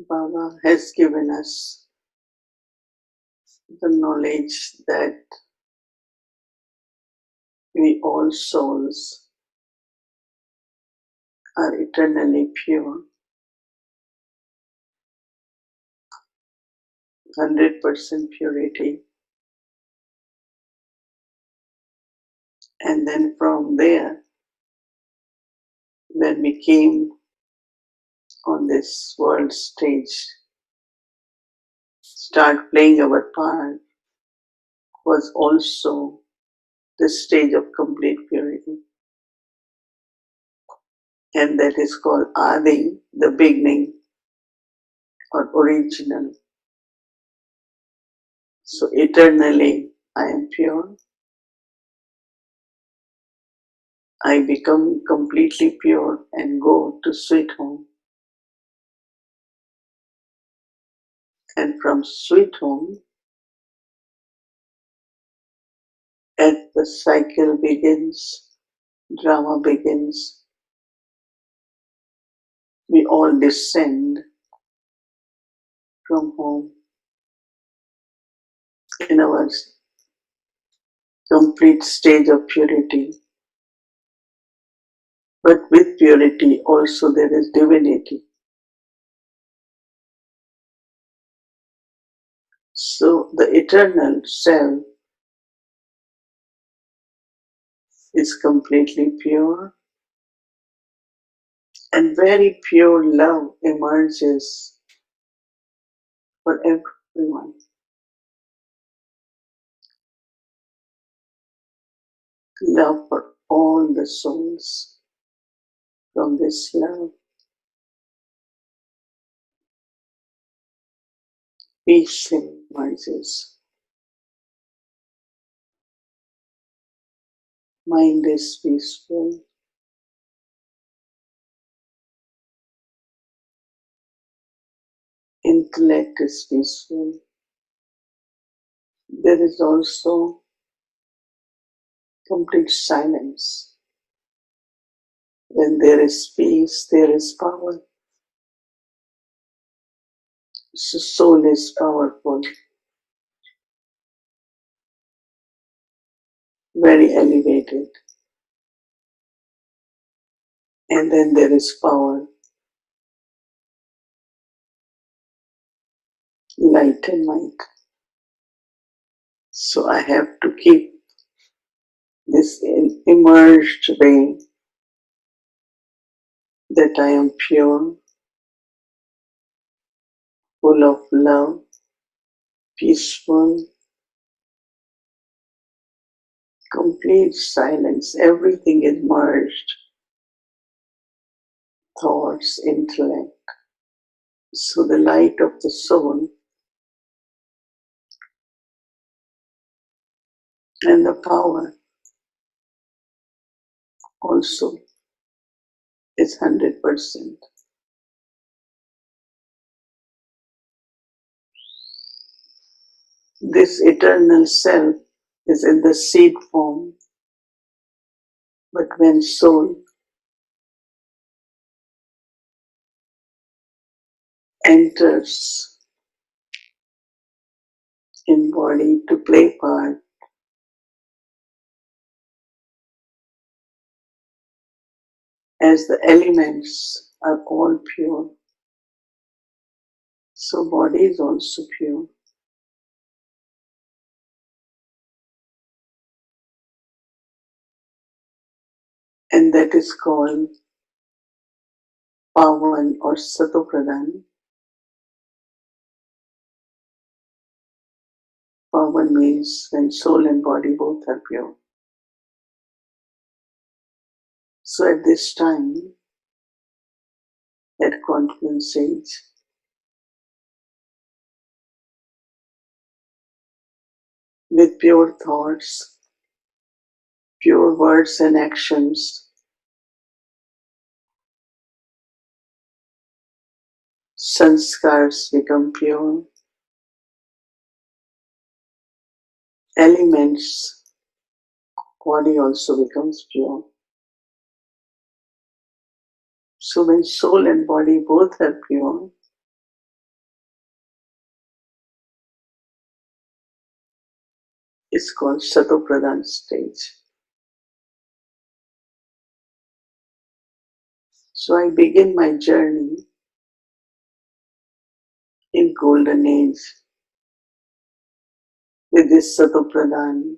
Baba has given us the knowledge that we all souls are eternally pure, 100% purity. And then from there, when we came on this world stage, start playing our part, was also the stage of complete purity. And that is called Adi, the beginning or original. So eternally I am pure. I become completely pure and go to sweet home. And from sweet home, as the cycle begins, drama begins, we all descend from home in our complete stage of purity. But with purity also there is divinity. So the eternal self is completely pure, and very pure love emerges for everyone. Love for all the souls. From this love, peace emerges. Mind is peaceful. Intellect is peaceful. There is also complete silence. When there is peace, there is power. So soul is powerful, very elevated. And then there is power, light and might. So I have to keep this immersed way that I am pure, full of love, peaceful, complete silence. Everything is merged. Thoughts, intellect. So the light of the soul and the power also is 100%. This eternal self is in the seed form, but when soul enters in body to play part, as the elements are all pure, so body is also pure. And that is called Pavan or Satopradhan. Pavan means when soul and body both are pure. So at this time, at confluence age, with pure thoughts, pure words and actions, sanskars become pure, elements, body also becomes pure. So when soul and body both are pure, is called Satopradhan stage. So I begin my journey in golden age with this Satopradhan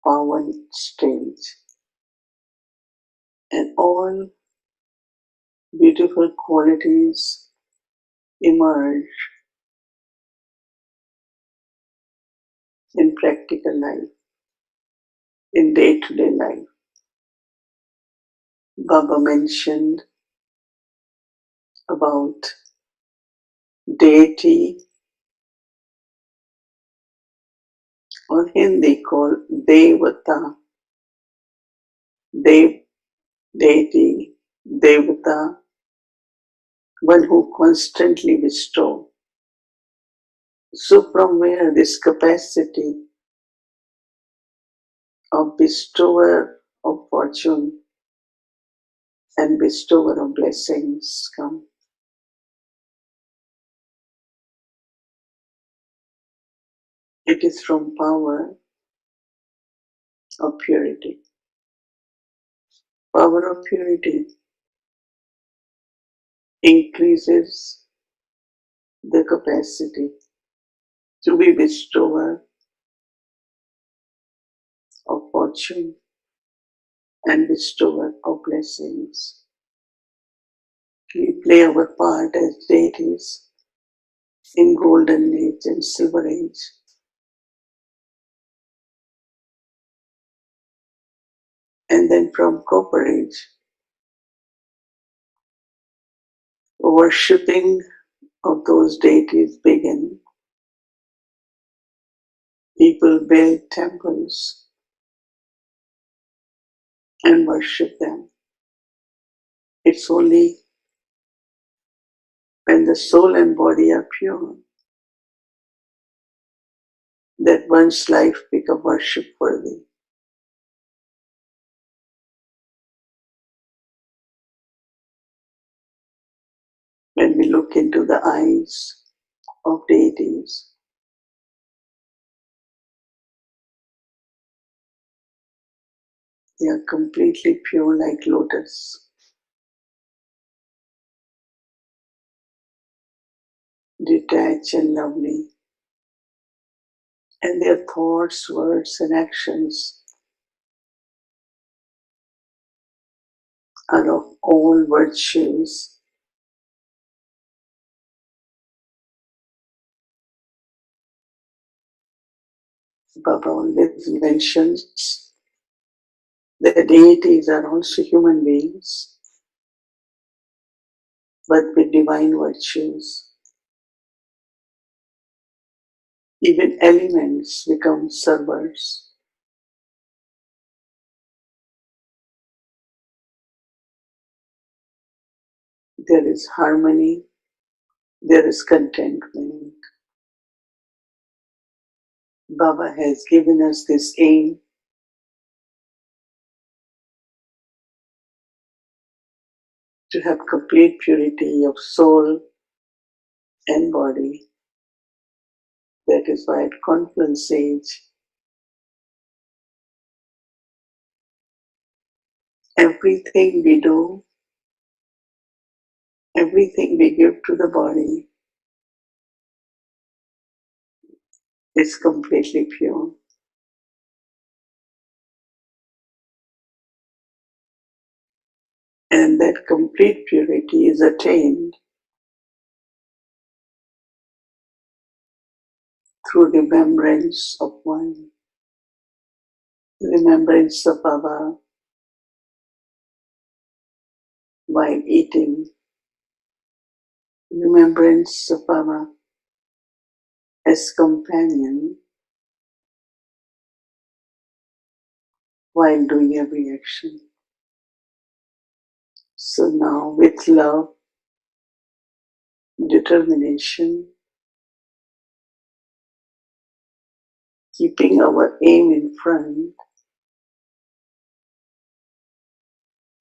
Pavan stage, and all beautiful qualities emerge in practical life, in day-to-day life. Baba mentioned about deity, or Hindi called Devata, Dev, deity, Devata, one who constantly bestows. So from where this capacity of bestower of fortune and bestower of blessings come? It is from power of purity. Power of purity increases the capacity to be bestower of fortune and bestower of blessings. We play our part as deities in golden age and silver age. And then from copper age, worshipping of those deities begin. People build temples and worship them. It's only when the soul and body are pure that one's life becomes worship worthy. When we look into the eyes of deities, they are completely pure like lotus, detached and lovely, and their thoughts, words, and actions are of all virtues. Baba always mentions that deities are also human beings, but with divine virtues. Even elements become servers. There is harmony, there is contentment. Baba has given us this aim to have complete purity of soul and body. That is why at confluence age, everything we do, everything we give to the body is completely pure. And that complete purity is attained through remembrance of one, remembrance of Baba while eating, remembrance of Baba as companion while doing every action. So now with love, determination, keeping our aim in front,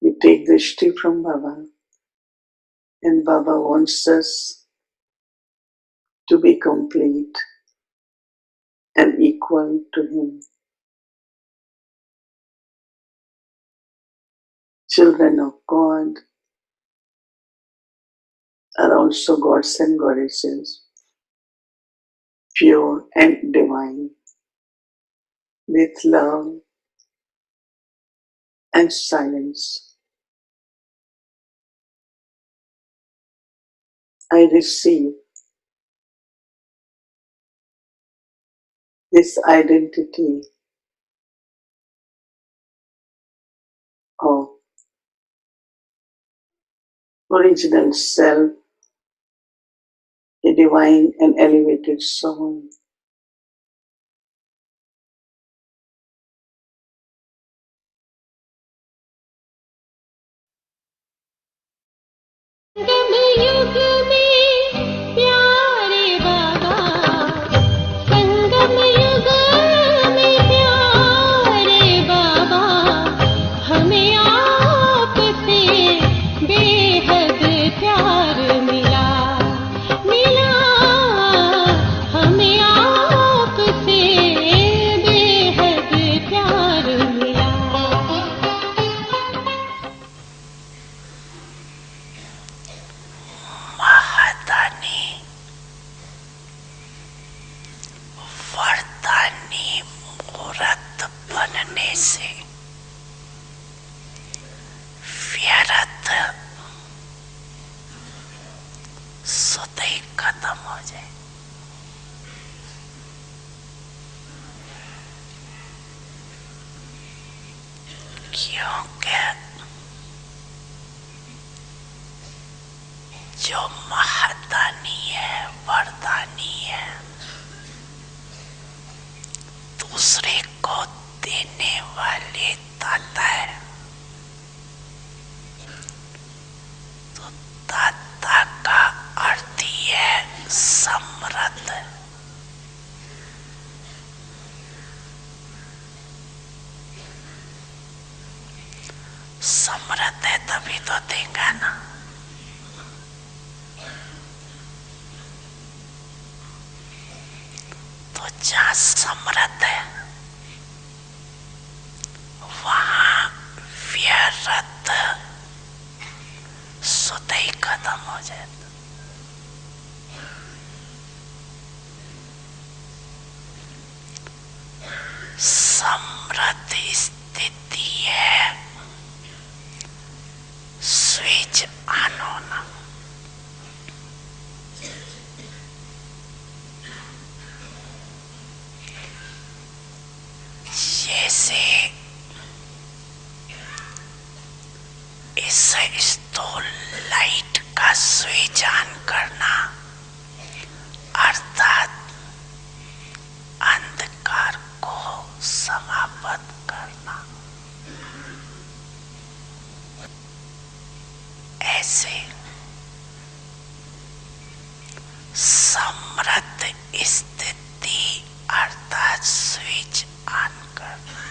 we take the Shri from Baba, and Baba wants us to be complete. and equal to Him. Children of God are also gods and goddesses, pure and divine, with love and silence. I receive this identity of original self, a divine and elevated soul. संगम युग में प्यारे बाबा, संगम युग में प्यारे बाबा, हमें आपसे बेहद प्यार मिला, मिला, हमें आपसे बेहद प्यार मिला। महादानी वरदानी मूर्त बनने से व्यर्थ स्वतः ही खत्म हो जाए। क्योंकि जो महादानी है, वरदानी है, दूसरे को देने वाले दाता है, तो दाता का अर्थ ही है समृद्ध। समृद्ध है तभी तो देगा ना। तो जहाँ समृद्ध है वहाँ व्यर्थ स्वतः ही खत्म हो जाता। समृद्ध स्थिति है स्विच ऑन होना। जैसे इस स्थूल लाइट का स्विच ऑन करना अर्थात अंधकार को समाप्त करना, ऐसे समृद्ध स्थिति अर्थात स्विच ऑन करना,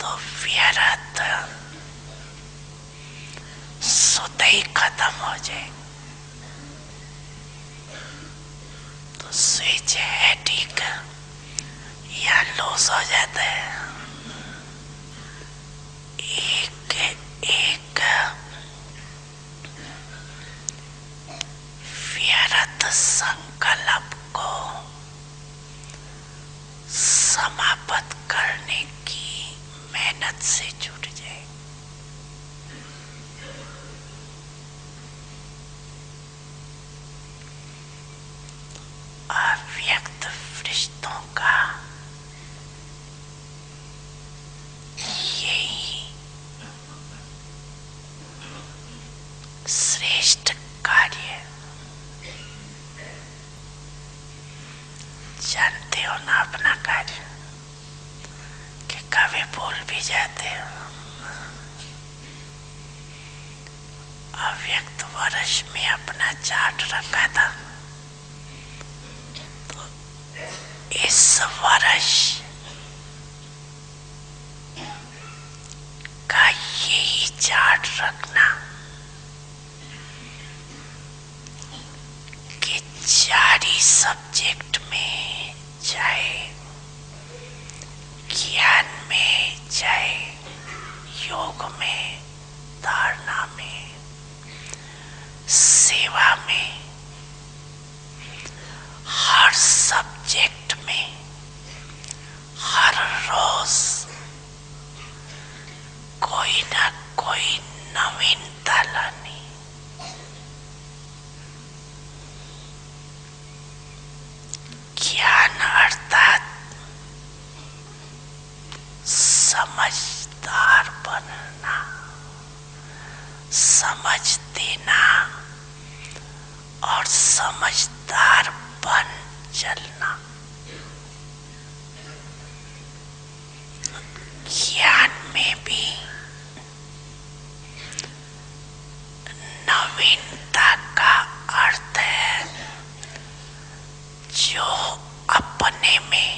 तो व्यर्थ स्वतः ही खत्म हो जाए। तो स्विच है ठीक या लूज हो जाता है। एक एक व्यर्थ संकल्प को समाप्त करने की मेहनत से जुट जाए। अव्यक्त फरिश्तों का यही श्रेष्ठ कार्य। जानते हो ना अपना कार्य कि कभी भूल भी जाते हो। अव्यक्त वर्ष में अपना चार्ट रखा था, तो इस वर्ष का यही चार्ट रखना कि 4 ही सब्जेक्ट में जय, ज्ञान में जय, योग में, धारणा में, सेवा में, हर सब्जेक्ट में, हर रोज कोई ना कोई नवीनता लानी। ज्ञान अर्थात समझदार बनना, समझ देना और समझदार बन चलना। ज्ञान में भी नवीनता का अर्थ है जो अपने में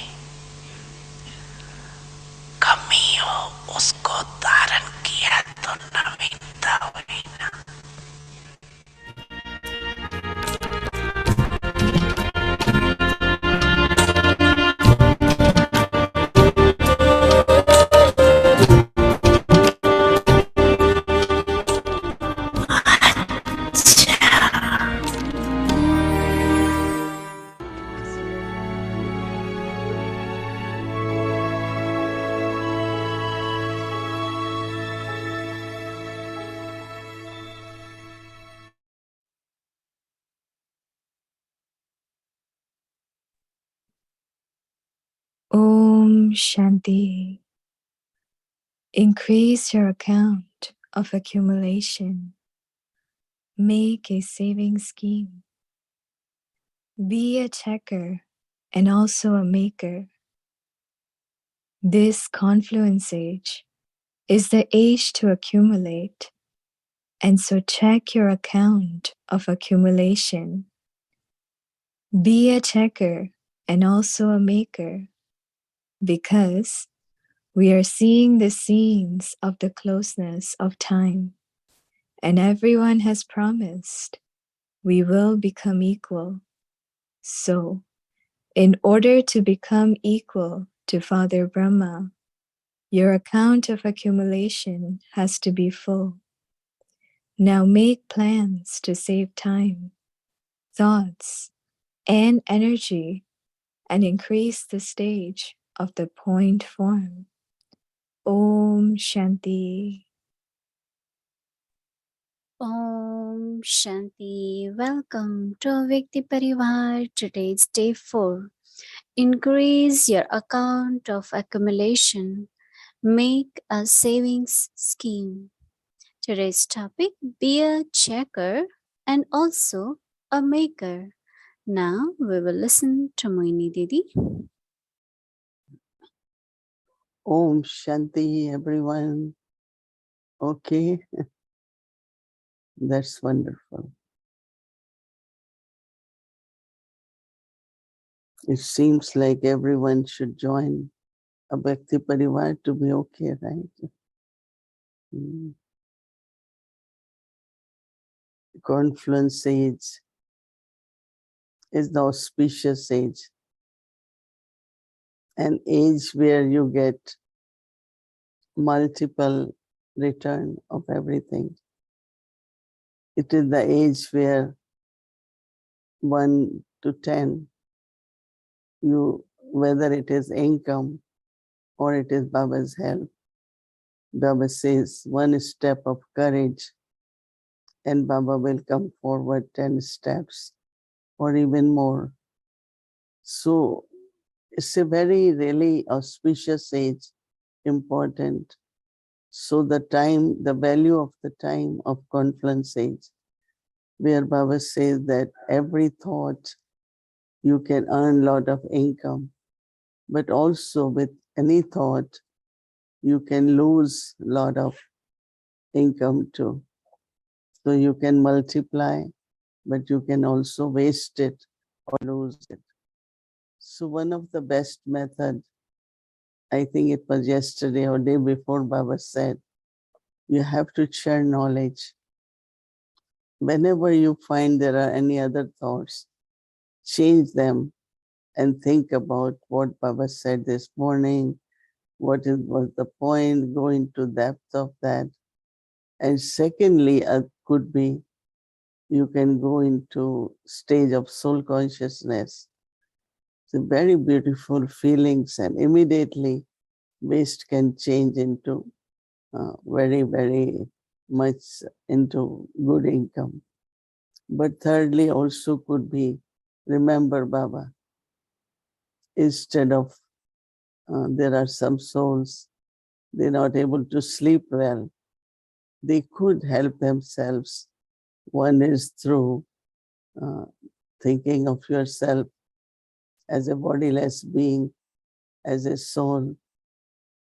कमी हो उसको धारण किया तो नवीनता हुई ना। Om Shanti. Increase your account of accumulation. Make a saving scheme. Be a checker and also a maker. This confluence age is the age to accumulate, and so check your account of accumulation. Be a checker and also a maker, because we are seeing the scenes of the closeness of time, and everyone has promised we will become equal. So, in order to become equal to Father Brahma, your account of accumulation has to be full. Now make plans to save time, thoughts, and energy, and increase the stage of the point form. Om Shanti. Om Shanti. Welcome to Vyakti Parivar. Today's day 4. Increase your account of accumulation. Make a savings scheme. Today's topic: be a checker and also a maker. Now we will listen to Mohini Didi. Om Shanti, everyone. Okay, that's wonderful. It seems like everyone should join a Bhakti Parivar to be okay, right? Confluence age is the auspicious age, an age where you get multiple return of everything. It is the age where 1 to 10, whether it is income or it is Baba's help, Baba says 1 step of courage and Baba will come forward 10 steps or even more. So it's a very really auspicious age, important. So the value of the time of confluence age, where Baba says that every thought you can earn a lot of income, but also with any thought you can lose a lot of income too. So you can multiply, but you can also waste it or lose it. So one of the best method, I think it was yesterday or day before, Baba said, you have to share knowledge. Whenever you find there are any other thoughts, change them and think about what Baba said this morning, was the point, go into depth of that. And secondly, could be you can go into stage of soul consciousness. So very beautiful feelings, and immediately waste can change into very, very much into good income. But thirdly, also could be remember Baba. Instead of there are some souls, they're not able to sleep well. They could help themselves. One is through uh, thinking of yourself as a bodiless being, as a soul,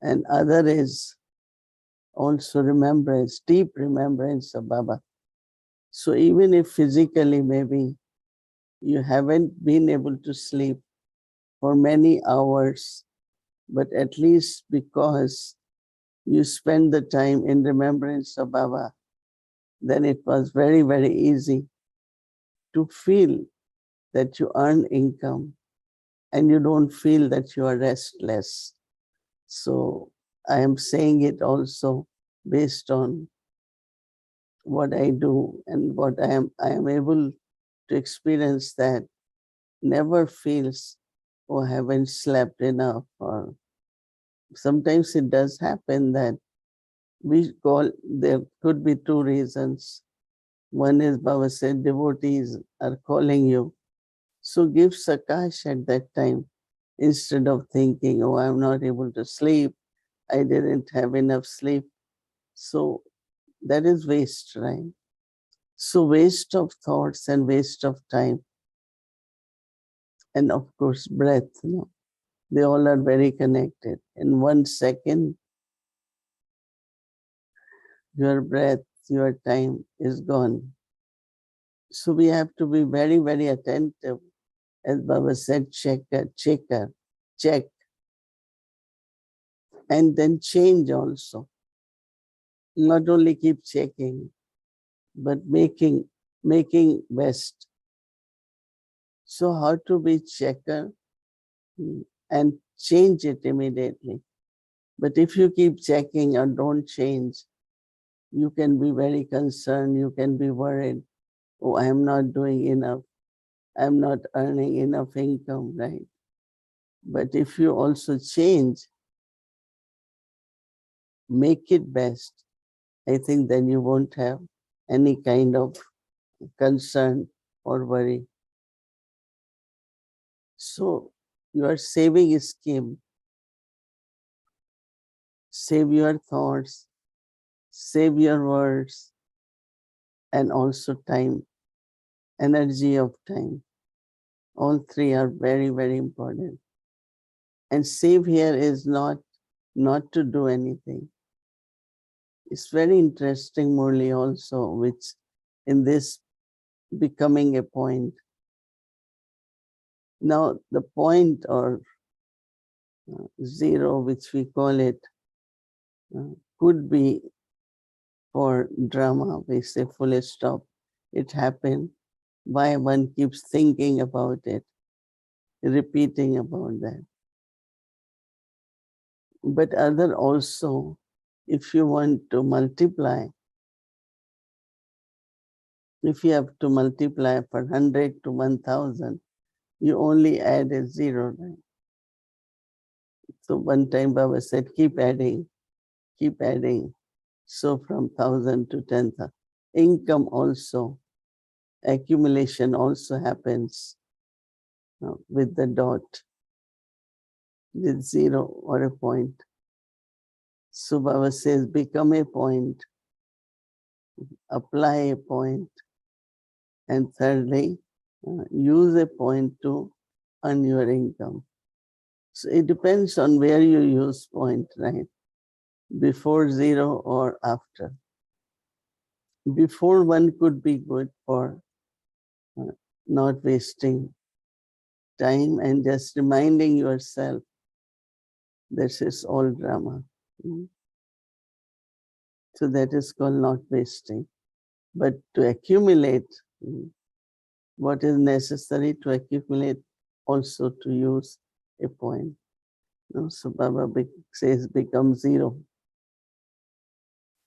and other is also remembrance, deep remembrance of Baba. So even if physically maybe you haven't been able to sleep for many hours, but at least because you spend the time in remembrance of Baba, then it was very, very easy to feel that you earn income and you don't feel that you are restless. So I am saying it also based on what I do and what I am able to experience, that never feels, oh, I haven't slept enough. Or sometimes it does happen that there could be two reasons. One is Baba said devotees are calling you. So give Sakash at that time instead of thinking, oh, I'm not able to sleep. I didn't have enough sleep. So that is waste, right? So waste of thoughts and waste of time. And of course, breath, they all are very connected. In 1 second, your breath, your time is gone. So we have to be very, very attentive. As Baba said, check, and then change also. Not only keep checking, but making best. So how to be checker and change it immediately. But if you keep checking or don't change, you can be very concerned, you can be worried, oh, I am not doing enough, I'm not earning enough income, right? But if you also change, make it best, I think then you won't have any kind of concern or worry. So your saving scheme, save your thoughts, save your words, and also time, energy of time. All three are very, very important. And save here is not to do anything. It's very interesting, Murli, also, which in this becoming a point. Now, the point or zero, which we call it, could be for drama. We say full stop. It happened. Why one keeps thinking about it, repeating about that. But other also, if you want to multiply, if you have to multiply for 100 to 1000, you only add a zero, right? So one time Baba said, keep adding, keep adding. So from 1000 to 10,000. Income also, accumulation also happens with the dot, with zero or a point. So Baba says, become a point, apply a point, and thirdly, use a point to earn your income. So it depends on where you use point, right? Before zero or after. Before one could be good for not wasting time and just reminding yourself this is all drama. So that is called not wasting. But to accumulate, what is necessary to accumulate also to use a point. So Baba says become zero.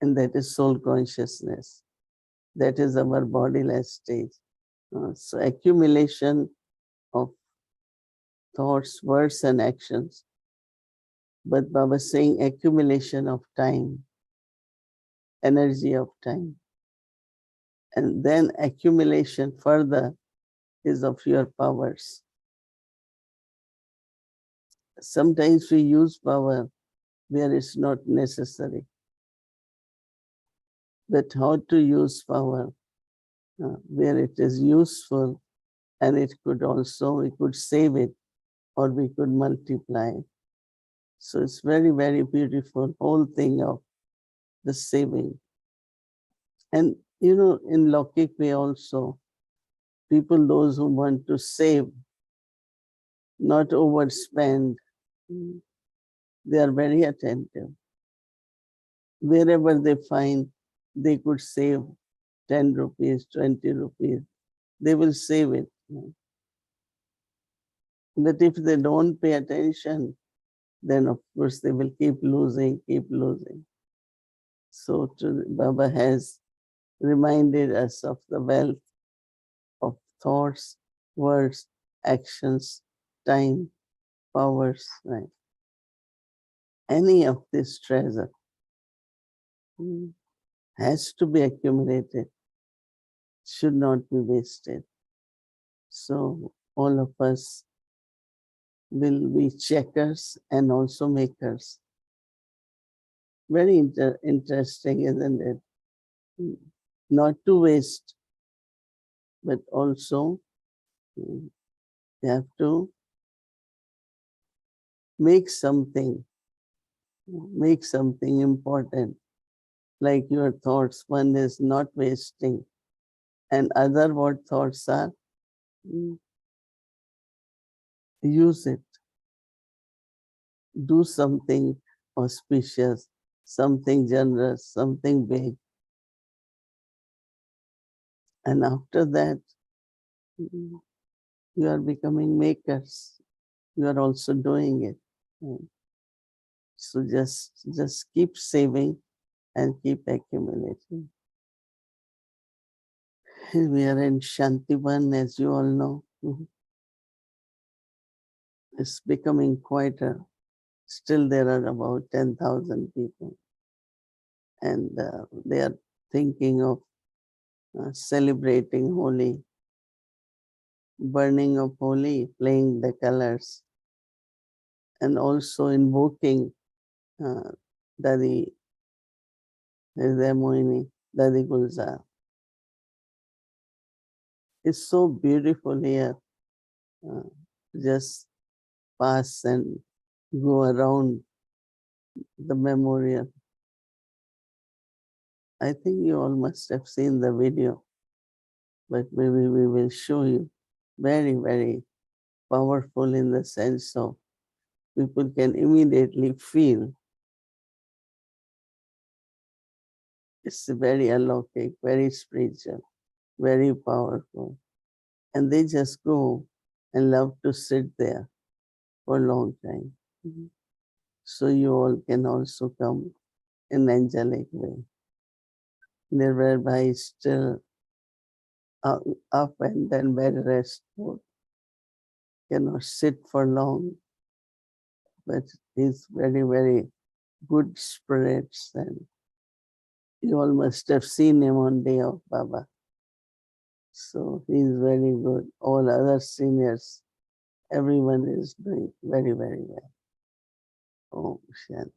And that is soul consciousness. That is our bodiless stage. So accumulation of thoughts, words, and actions. But Baba is saying accumulation of time, energy of time. And then accumulation further is of your powers. Sometimes we use power where it's not necessary. But how to use power where it is useful, and it could also, we could save it or we could multiply it. So it's very, very beautiful whole thing of the saving. And in Lokik way also, people, those who want to save, not overspend, they are very attentive. Wherever they find they could save 10 rupees, 20 rupees, they will save it. But if they don't pay attention, then of course they will keep losing, keep losing. So Baba has reminded us of the wealth of thoughts, words, actions, time, powers, right? Any of this treasure has to be accumulated, should not be wasted. So all of us will be checkers and also makers. Very interesting, isn't it? Not to waste, but also you have to make something important, like your thoughts. One is not wasting, and other what thoughts are, use it, do something auspicious, something generous, something big. And after that, you are becoming makers. You are also doing it. So just keep saving and keep accumulating. We are in Shantivan, as you all know. It's becoming quieter. Still, there are about 10,000 people. And they are thinking of celebrating Holi, burning of Holi, playing the colors, and also invoking Dadi, Mohini, Dadi Gulzar. It's so beautiful here. Just pass and go around the memorial. I think you all must have seen the video, but maybe we will show you. Very, very powerful in the sense of people can immediately feel. It's very alokik, very spiritual, very powerful. And they just go and love to sit there for a long time. So you all can also come in angelic way. Nirvai is still up and then bed rest mode. Cannot sit for long, but he's very, very good spirits, and you all must have seen him on day of Baba. So he's very good. All other seniors, everyone is doing very, very well. Oh, Shanti.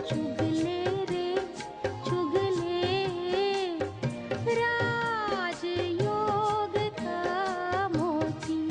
चुगले रे चुगले राजयोग का मोती।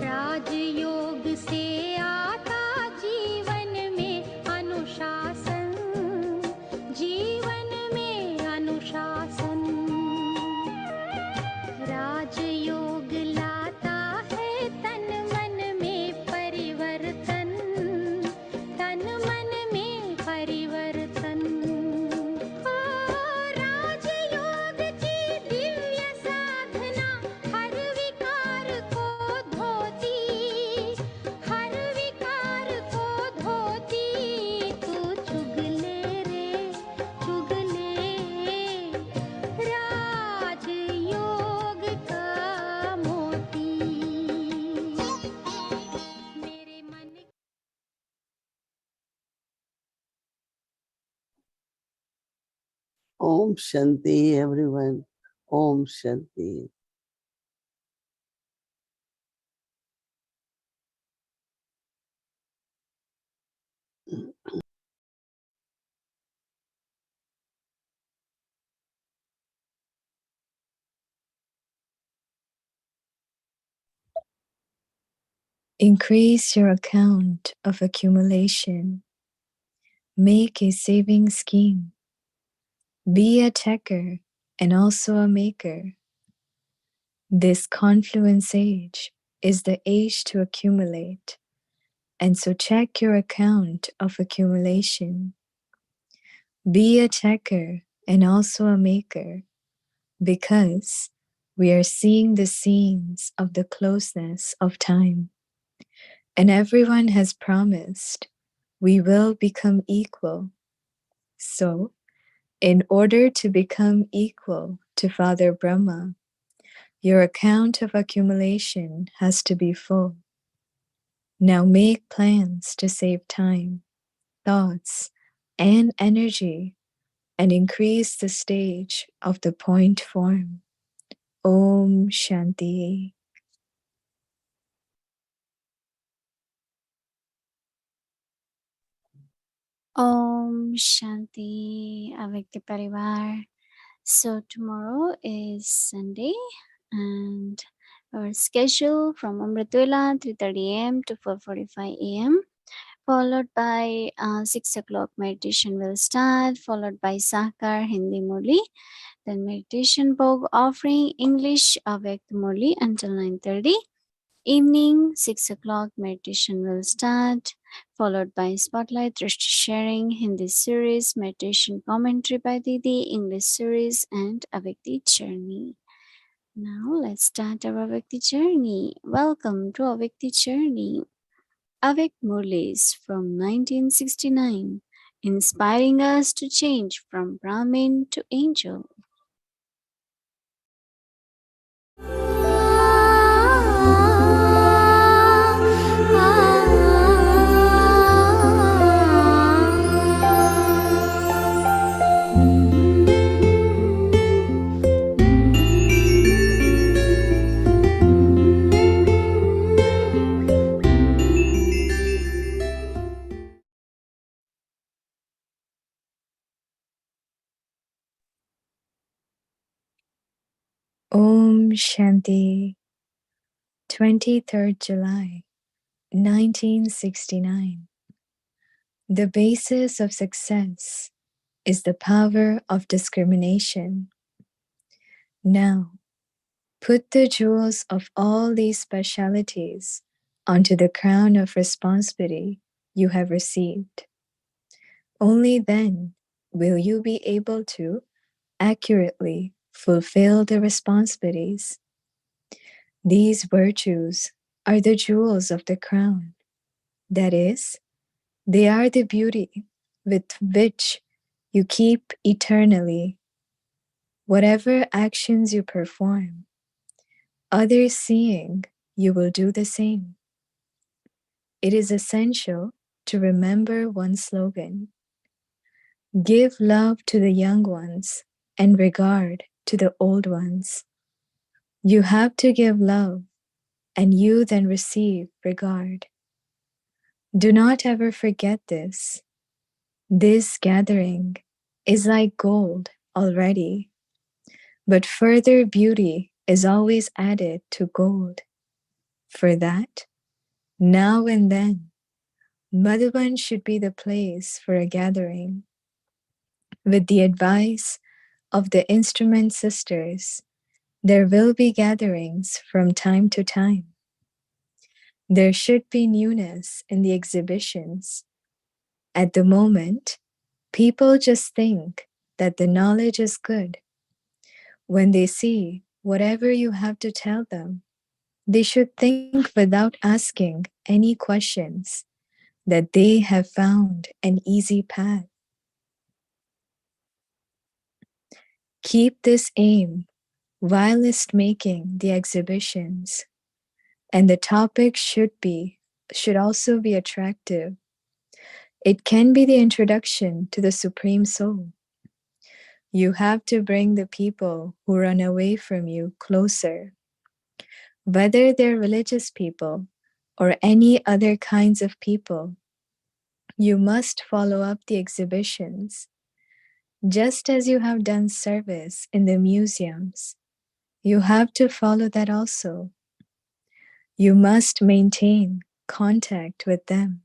राजयोग से आता जीवन में अनुशासन, जीवन में अनुशासन। राजयोग लाता है तन मन में परिवर्तन, तन मन में परिवर्तन। ओ राजयोग की दिव्य साधना हर विकार को धोती, हर विकार को धोती। तू चुगले रे चुगले राजयोग का मोती। मेरे मन Om Shanti, everyone. Om Shanti. Increase your account of accumulation. Make a saving scheme. Be a checker and also a maker. This confluence age is the age to accumulate, and so check your account of accumulation. Be a checker and also a maker, because we are seeing the scenes of the closeness of time. And everyone has promised we will become equal. So, in order to become equal to Father Brahma, your account of accumulation has to be full. Now make plans to save time, thoughts, and energy, and increase the stage of the point form. Om Shanti. Om Shanti Avyakti Parivar. So tomorrow is Sunday and our schedule from Amritula 3:30 a.m. to 4:45 a.m. followed by 6 o'clock meditation will start, followed by Sakar Hindi Murli, then meditation Bhog offering English Avyakt Murli until 9:30. Evening 6 o'clock meditation will start, followed by Spotlight Drishti sharing, Hindi series, meditation commentary by Didi, English series, and Avyakti journey. Now let's start our Avyakti journey. Welcome to Avyakti journey. Avik Murlis from 1969, inspiring us to change from Brahmin to angel. Om Shanti. 23rd July, 1969. The basis of success is the power of discrimination. Now, put the jewels of all these specialities onto the crown of responsibility you have received. Only then will you be able to accurately fulfill the responsibilities. These virtues are the jewels of the crown. That is, they are the beauty with which you keep eternally. Whatever actions you perform, others seeing, you will do the same. It is essential to remember one slogan: give love to the young ones and regard to the old ones. You have to give love, and you then receive regard. Do not ever forget this. This gathering is like gold already, but further beauty is always added to gold. For that, now and then, Madhuban should be the place for a gathering. With the advice of the instrument sisters, there will be gatherings from time to time. There should be newness in the exhibitions. At the moment, people just think that the knowledge is good. When they see whatever you have to tell them, they should think without asking any questions that they have found an easy path. Keep this aim whilst making the exhibitions, and the topic should also be attractive. It can be the introduction to the Supreme Soul. You have to bring the people who run away from you closer. Whether they're religious people or any other kinds of people, you must follow up the exhibitions. Just as you have done service in the museums, you have to follow that also. You must maintain contact with them.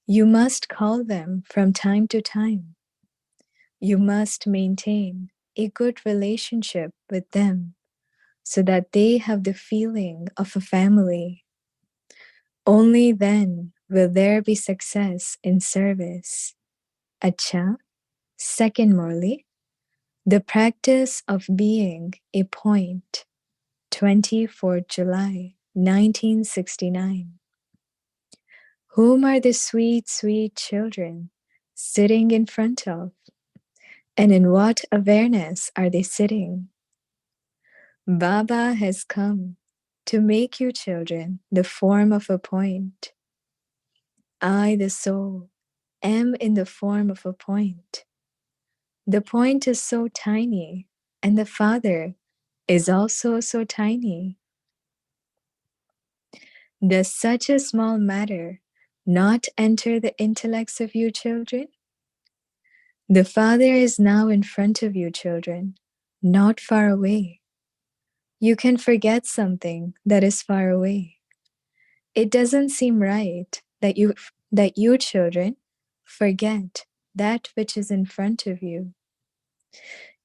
You must call them from time to time. You must maintain a good relationship with them so that they have the feeling of a family. Only then will there be success in service. Acha, second Morley, the practice of being a point, 24 July 1969. Whom are the sweet, sweet children sitting in front of? And in what awareness are they sitting? Baba has come to make you children the form of a point. I, the soul, am in the form of a point. The point is so tiny, and the Father is also so tiny. Does such a small matter not enter the intellects of you children? The Father is now in front of you children, not far away. You can forget something that is far away. It doesn't seem right that you children forget that which is in front of you.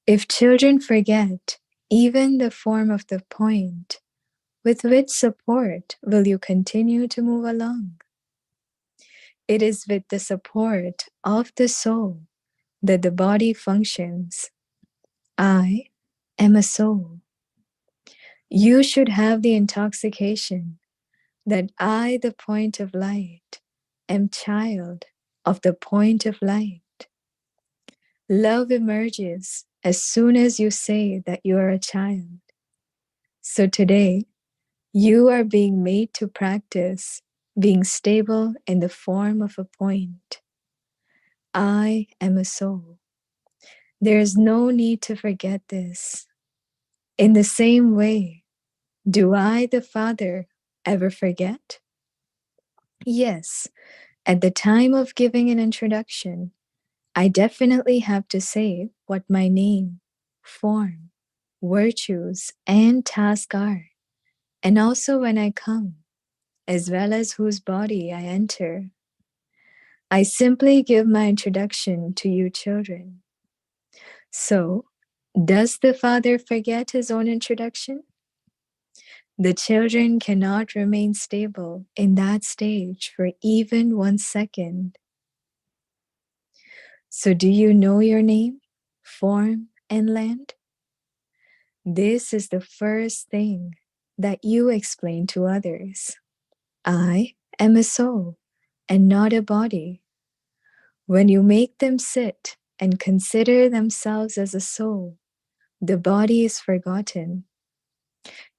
If children forget even the form of the point, with which support will you continue to move along? It is with the support of the soul that the body functions. I am a soul. You should have the intoxication that I, the point of light, am child of the point of light. Love emerges as soon as you say that you are a child. So today, you are being made to practice being stable in the form of a point. I am a soul. There is no need to forget this. In the same way, do I, the Father, ever forget? Yes, at the time of giving an introduction, I definitely have to say what my name, form, virtues, and task are, and also when I come, as well as whose body I enter. I simply give my introduction to you children. So, does the Father forget his own introduction? The children cannot remain stable in that stage for even 1 second. So, do you know your name, form, and land? This is the first thing that you explain to others. I am a soul and not a body. When you make them sit and consider themselves as a soul, the body is forgotten.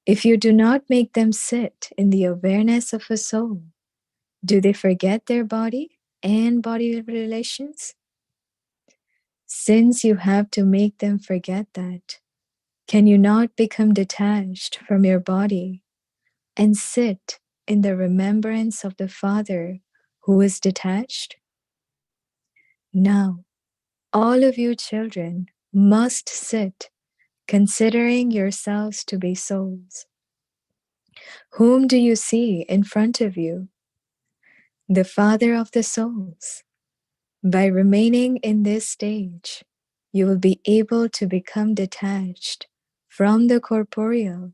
If you do not make them sit in the awareness of a soul, do they forget their body and body relations? Since you have to make them forget that, can you not become detached from your body and sit in the remembrance of the Father who is detached? Now, all of you children must sit considering yourselves to be souls. Whom do you see in front of you? The Father of the souls. By remaining in this stage, you will be able to become detached from the corporeal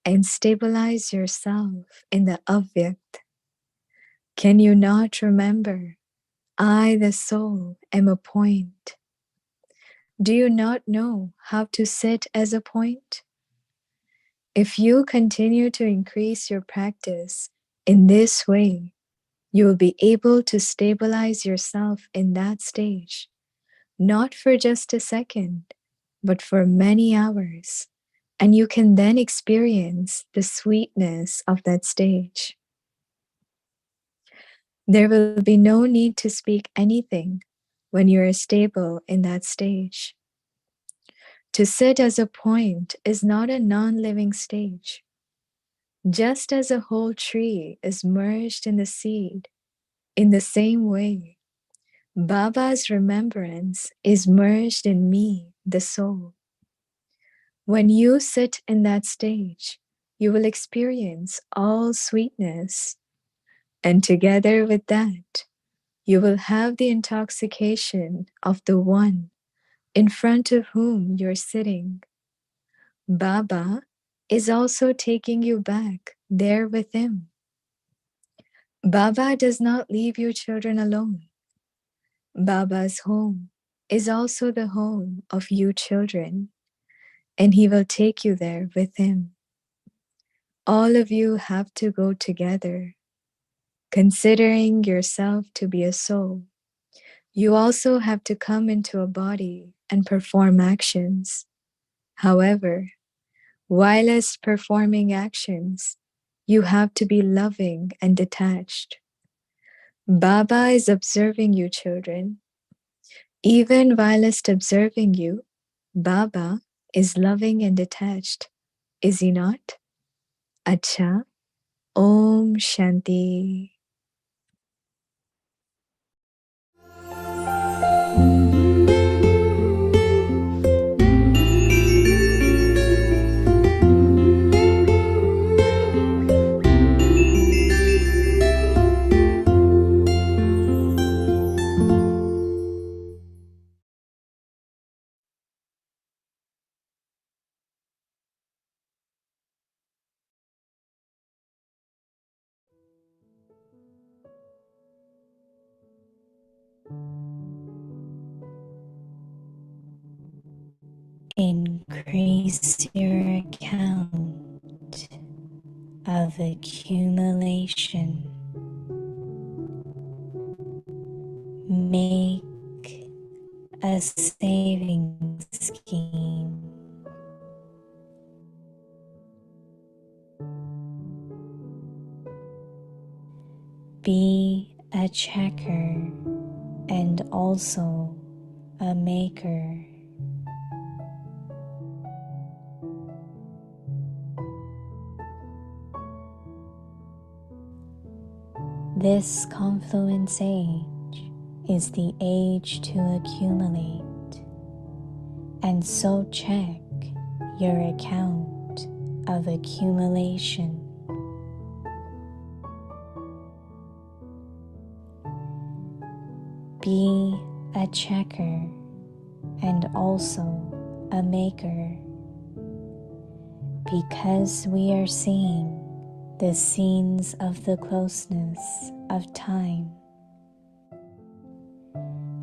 and stabilize yourself in the Avyakt. Can you not remember, I, the soul, am a point? Do you not know how to sit as a point? If you continue to increase your practice in this way, you will be able to stabilize yourself in that stage, not for just a second, but for many hours. And you can then experience the sweetness of that stage. There will be no need to speak anything when you are stable in that stage. To sit as a point is not a non-living stage. Just as a whole tree is merged in the seed, in the same way, Baba's remembrance is merged in me, the soul. When you sit in that stage, you will experience all sweetness, and together with that, you will have the intoxication of the one in front of whom you're sitting. Baba is also taking you back there with him. Baba does not leave you children alone. Baba's home is also the home of you children, and he will take you there with him. All of you have to go together. Considering yourself to be a soul, you also have to come into a body and perform actions. However, whilst performing actions, you have to be loving and detached. Baba is observing you, children. Even whilst observing you, Baba is loving and detached, is he not? Acha, Om Shanti. Increase your account of accumulation. Make a saving scheme. Be a checker and also a maker. This confluence age is the age to accumulate, and so check your account of accumulation. Be a checker and also a maker, because we are seeing the scenes of the closeness of time,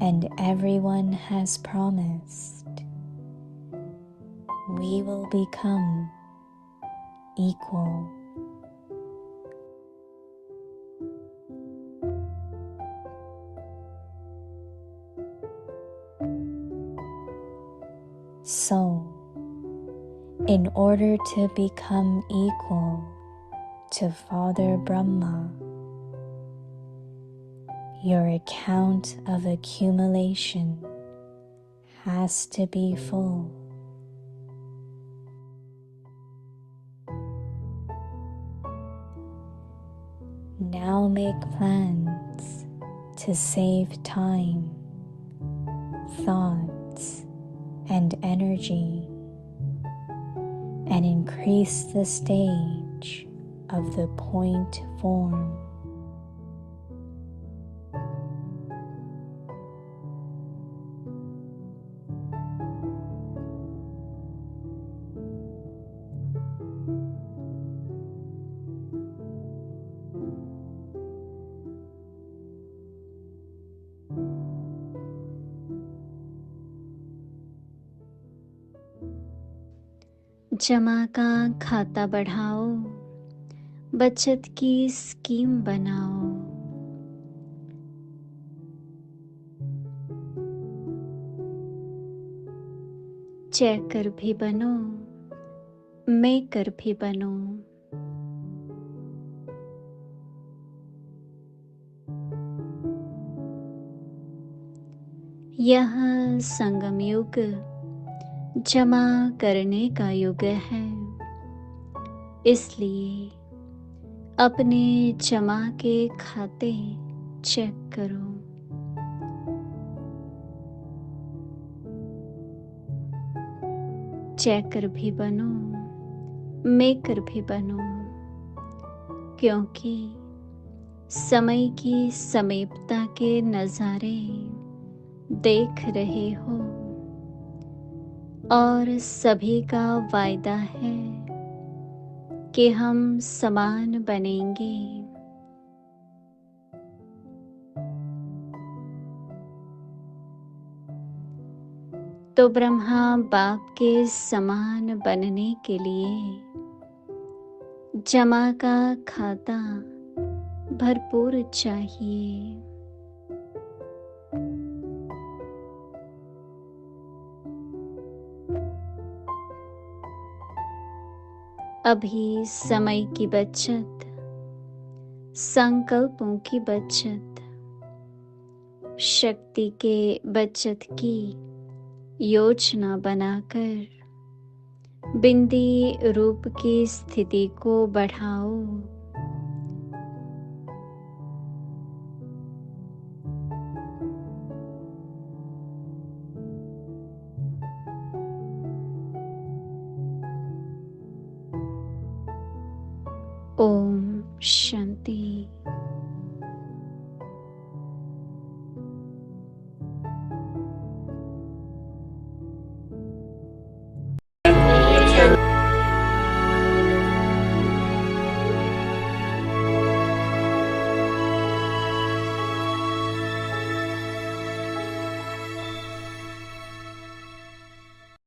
and everyone has promised we will become equal. So, in order to become equal to Father Brahma. Your account of accumulation has to be full. Now make plans to save time, thoughts, and energy, and increase the stage of the point form. जमा का खाता बढ़ाओ, बचत की scheme बनाओ। Checker भी बनो, maker भी बनो। यह संगम युग जमा करने का युग है, इसलिए अपने जमा के खाते चेक करो। चेकर भी बनो, मेकर भी बनो, क्योंकि समय की समीपता के नज़ारे देख रहे हो और सभी का वायदा है कि हम समान बनेंगे। तो ब्रह्मा बाप के समान बनने के लिए जमा का खाता भरपूर चाहिए। अभी समय की बचत, संकल्पों की बचत, शक्ति के बचत की योजना बनाकर बिंदी रूप की स्थिति को बढ़ाओ। ओम शांति।